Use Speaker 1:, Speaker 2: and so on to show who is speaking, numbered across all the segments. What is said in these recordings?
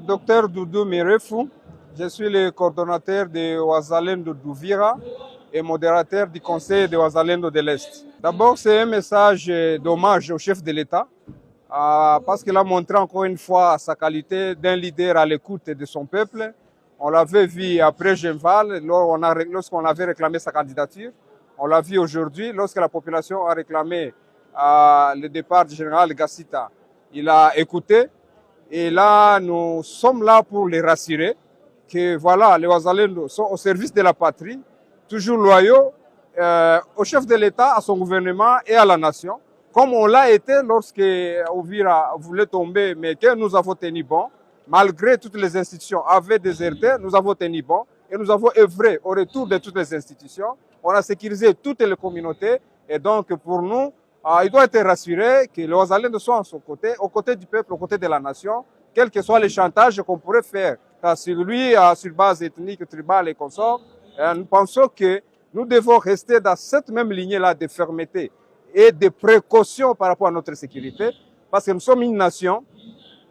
Speaker 1: Docteur Doudou Mirefou, je suis le coordonnateur de Ouazalendo d'Ouvira et modérateur du conseil de Ouazalendo de l'Est. D'abord, c'est un message d'hommage au chef de l'État parce qu'il a montré encore une fois sa qualité d'un leader à l'écoute de son peuple. On l'avait vu après Genval, lorsqu'on avait réclamé sa candidature. On l'a vu aujourd'hui, lorsque la population a réclamé le départ du général Gassita. Il a écouté. Et là, nous sommes là pour les rassurer que voilà, les Ouazalendo sont au service de la patrie, toujours loyaux au chef de l'État, à son gouvernement et à la nation, comme on l'a été lorsque Ouvira voulait tomber, mais que nous avons tenu bon. Malgré toutes les institutions avaient déserté, nous avons tenu bon et nous avons œuvré au retour de toutes les institutions. On a sécurisé toutes les communautés et donc pour nous, il doit être rassuré que les Ouazalendo soient à son côté, aux côtés du peuple, aux côtés de la nation, quels que soient les chantages qu'on pourrait faire sur lui, sur base ethnique, tribale et consorts. Nous pensons que nous devons rester dans cette même lignée-là de fermeté et de précaution par rapport à notre sécurité, parce que nous sommes une nation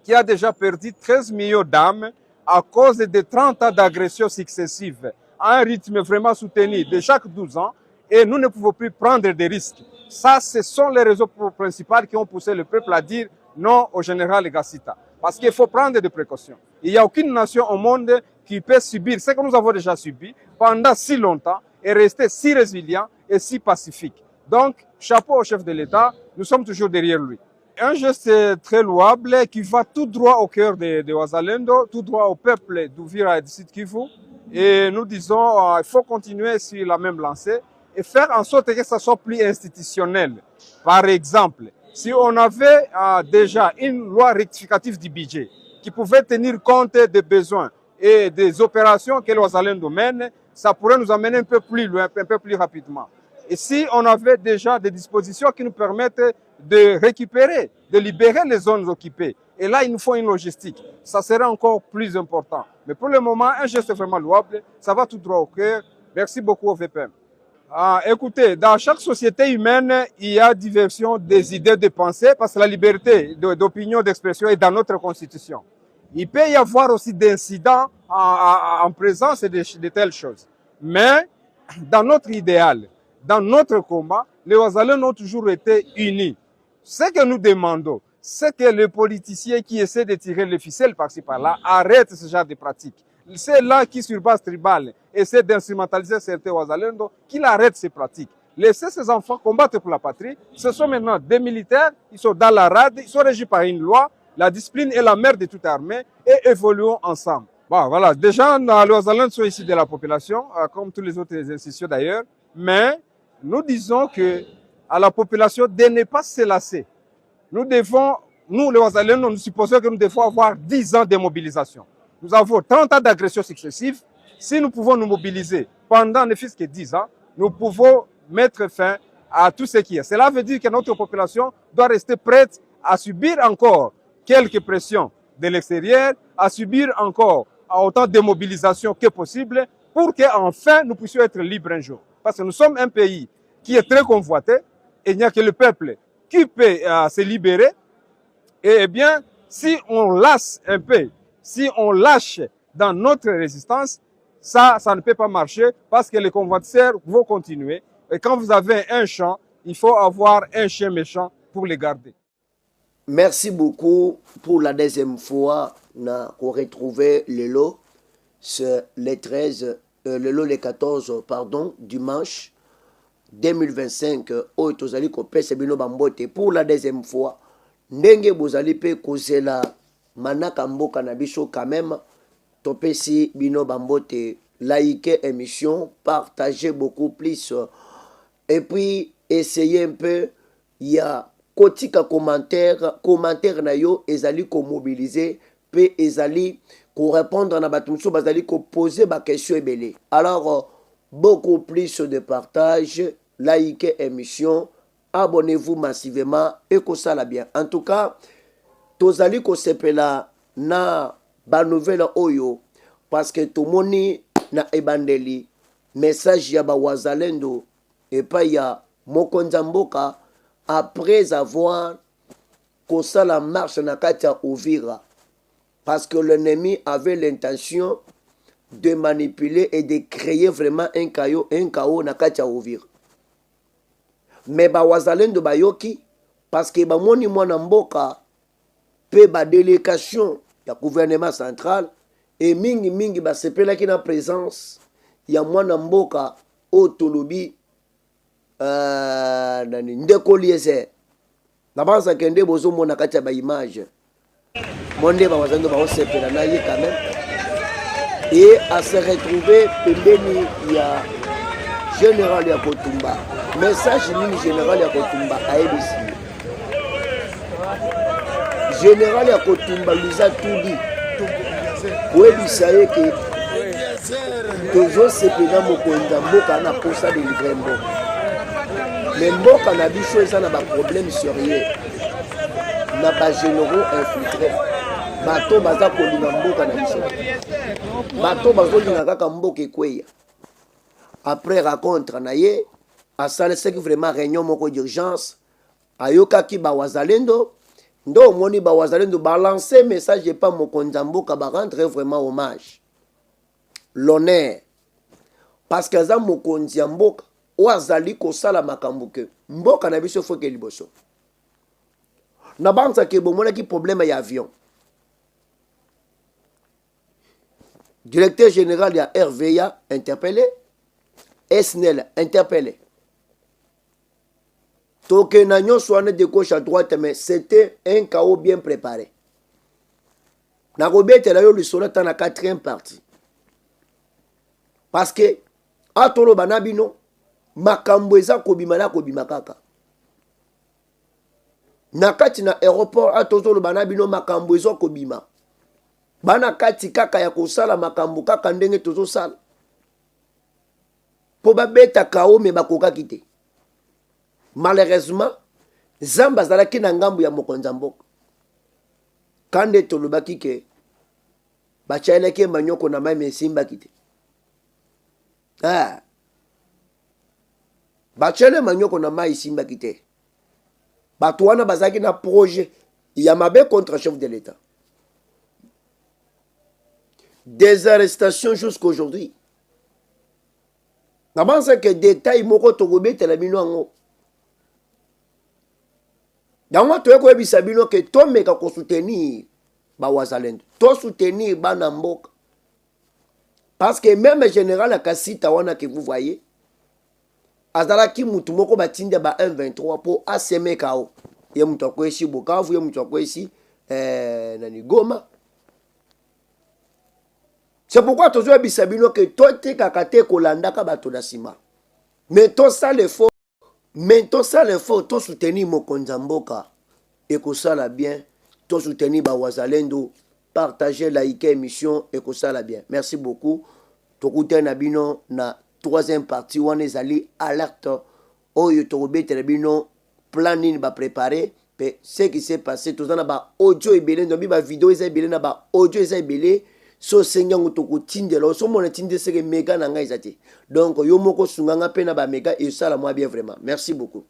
Speaker 1: qui a déjà perdu 13 millions d'âmes à cause de 30 ans d'agressions successives, à un rythme vraiment soutenu de chaque 12 ans, et nous ne pouvons plus prendre des risques. Ça, ce sont les raisons principales qui ont poussé le peuple à dire non au général Gassita. Parce qu'il faut prendre des précautions. Il n'y a aucune nation au monde qui peut subir ce que nous avons déjà subi pendant si longtemps et rester si résilient et si pacifique. Donc, chapeau au chef de l'État, nous sommes toujours derrière lui. Un geste très louable qui va tout droit au cœur de Ouazalendo, tout droit au peuple d'Ouvira et du Sud Kivu. Et nous disons il faut continuer sur la même lancée et faire en sorte que ça soit plus institutionnel. Par exemple, si on avait déjà une loi rectificative du budget qui pouvait tenir compte des besoins et des opérations que Ouazalendo mène, ça pourrait nous amener un peu plus loin, un peu plus rapidement. Et si on avait déjà des dispositions qui nous permettent de récupérer, de libérer les zones occupées, et là, il nous faut une logistique. Ça serait encore plus important. Mais pour le moment, un geste vraiment louable, ça va tout droit au cœur. Merci beaucoup au VPM. Écoutez, dans chaque société humaine, il y a diversion des idées de pensée parce que la liberté d'opinion, d'expression est dans notre constitution. Il peut y avoir aussi d'incidents en présence de telles choses. Mais dans notre idéal, dans notre combat, les Ouazalendo ont toujours été unis. Ce que nous demandons, c'est que les politiciens qui essaient de tirer les ficelles par-ci par-là arrêtent ce genre de pratiques. C'est là qui, sur base tribale, essaient d'instrumentaliser certains Ouazalendo, qu'ils arrêtent ces pratiques. Laissez ces enfants combattre pour la patrie. Ce sont maintenant des militaires, ils sont dans la rade, ils sont régis par une loi. La discipline est la mère de toute armée et évoluons ensemble. Bon, voilà. Déjà, les Ouazalendo sont ici de la population, comme tous les autres institutions d'ailleurs. Mais nous disons que à la population de ne pas se lasser. Nous devons, nous les Ouazalendo, nous supposons que nous devons avoir 10 ans de mobilisation. Nous avons 30 ans d'agressions successives. Si nous pouvons nous mobiliser pendant ne fût-ce que 10 ans, nous pouvons mettre fin à tout ce qui est. Cela veut dire que notre population doit rester prête à subir encore quelques pressions de l'extérieur, à subir encore autant de mobilisation que possible pour qu'enfin nous puissions être libres un jour. Parce que nous sommes un pays qui est très convoité et il n'y a que le peuple qui peut se libérer. Et bien, si on lasse un peu, si on lâche dans notre résistance, ça ne peut pas marcher parce que les convoiteurs vont continuer. Et quand vous avez un champ, il faut avoir un chien méchant pour les garder.
Speaker 2: Merci beaucoup pour la deuxième fois. On a retrouvé le lot, le 13, le lot le 14, pardon, dimanche 2025. Oyo tozali kopesa bino bambote pour la deuxième fois. Ndenge bozali pe kozela manaka mboka na biso quand même. Topesi bino bambote, likez émission, partagez beaucoup plus. Et puis, essayez un peu. Il y a kotika commentaire na yo ezali ko mobiliser pe ezali ko répondre na batumso bazali ko poser ba question ebele. Alors beaucoup plus de partage, likez émission, abonnez-vous massivement et que ça la bien. En tout cas, tozali ko sepela na ba nouvelle oyo parce que tout moni na ebandeli message ya ba Ouazalendo et pas ya mokonza mboka après avoir causé la marche na kati ya Uvira. parce que l'ennemi avait l'intention de manipuler et de créer vraiment un chaos na kati ya Uvira. Mais ba wazalendo bayoki parce que ba moni mwana mboka pe ba délégation ya gouvernement central et mingi ba sepelaki na présence ya mwana mboka otolobi nani ndeko liese na banza kende bozo mona kati ya ba image monde ba wazalendo ba osepela na ye quand même et à se retrouver pembeni ya général ya Kotumba. Message nini général ya Kotumba aebisi général ya Kotumba Luza Tudi koyebisa ye ke tozosepela mokonzi mboka na posa de livre mboka me mboka na biso eza na baproblème sérieux na bagénéraux infiltré bato baza kolinga mboka na biso bato bazolinga kaka mboka ekweya. Après rencontre na ye asalesaki vraiment réunion moko d'urgence ayokaki bawazalendo ndo omoni bawazalendo balancer message epa mokonzi mboka barendre vraiment hommage l'honneur parce que aza mokonzi ya mboka oyo azali kosala makambo ke mboka na biso foke liboso na banzaki bomonaki problème ya avion. Directeur général ya RVA interpellé, SNEL interpellé. Toke na nyonso wana de gauche à droite, mais c'était un chaos bien préparé. Na robetela yo lisolo ta na 4e partie. Parce que atolo banabino makambo eza kobima na kobima kaka. Na kati na aéroport atolo banabino makambo eza kobima. Bana kati kaka ya kosala makambo kaka ndenge tozo sala. Po babeta kao me bakoka kite. Malheureusement, Zamba zalaki na ngambu ya mokonzi mboka. Kande tolobaki ke bachaeleke manyoko na mai mesimba kite. Bachele manyoko na mai simba kite. Bato wana bazaki na projet ya mabe contre chef de l'État. Des arrestations jusqu'aujourd'hui. Na banza ke détail moko tokobete la bino ngo. Yango toyeko ebisa bino ke tomeka ko soutenir ba wazalendo. To soutenir bana mboka. Parce que même général Akasita wana que vous voyez, azalaki mutu moko batinde ba 123 pour asemekao. Ye mutu akwesi Bukavu, ye mutu akwesi nani Goma. C'est pourquoi tu as dit que toi tu es kolandaka bato na sima. Mais tout ça l'effort, tu soutenir mokonzi mboka et que ça la bien, tu soutenir ba wazalendo, partager, liker émission et que ça la bien. Merci beaucoup. Tu écoutes na bino na 3e partie on est allé alerte oyo to robete na bino planning ba préparer pe ce qui s'est passé tout ça ba audio ebele ndo ba vidéo eza ebele na ba audio eza ebele. So senyango toko tindela so mona tinde seke mega na ngai zati donc yo moko sunganga pe na ba mega et ça la moi bien vraiment merci beaucoup.